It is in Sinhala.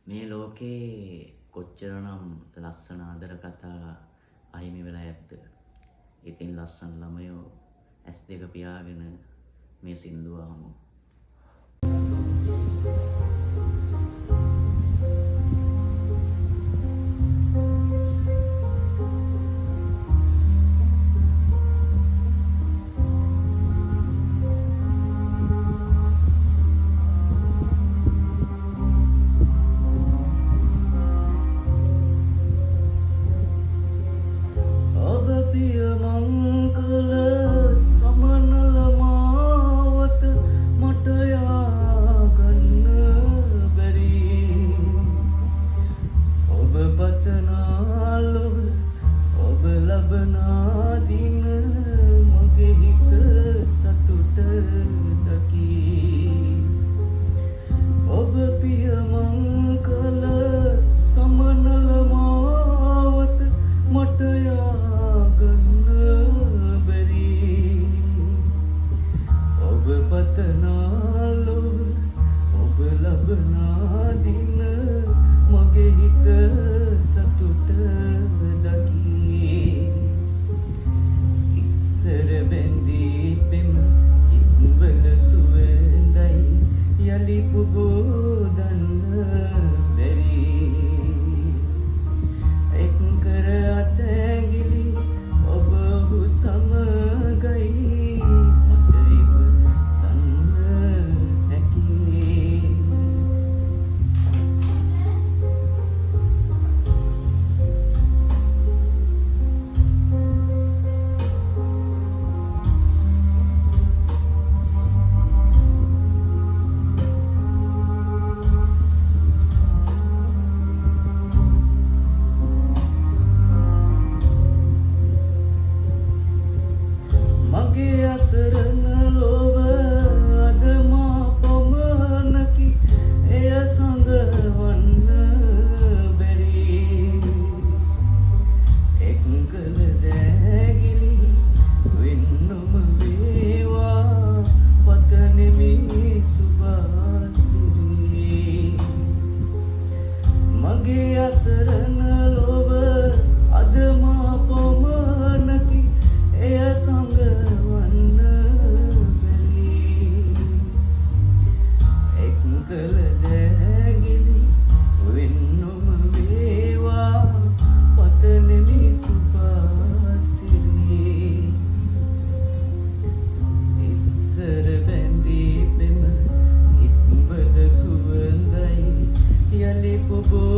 මේ ලෝකේ කොච්චරනම් ලස්සන ආදර කතා අහිමි වෙලා ඇද්ද? ඉතින් ලස්සන ළමයෝ ඇස් දෙක පියාගෙන මේ සින්දුව අහමු. මංගල සමනල මාවත මට යාගන්න බැරි ඔබ පතනාලොව ඔබ ලබනා දින මගේ හිත සතුට දකි ඔබ පිය මංගල සමනල මාවත මට ඔබ පතනාලොව ඔබ ලබනා දින මගේ හිත සතුට දකි ඉස්සර බැඳී පෙම හිත්වල සුවඳයි යලි පුබෝදන්න බැරි එක් කර අතැගිලි ඔබ ඔහු සමගයි මගේ අසරණ ලොව අද මා පමණකි එය සඟවන්න බැරි එක් කළ දෑගිලි වෙන්නම වේවා පතනෙමි සුභාසිරි මගේ අසරණ ලොව අද මා පමණකි එය සඟවන්න බැරි එක් කළ දෑගිලි වෙන්නම වේවා පතනෙමි සුභාසිරි ඉස්සර බැඳී පෙම හිත්වල සුවඳයි යලි පොබෝ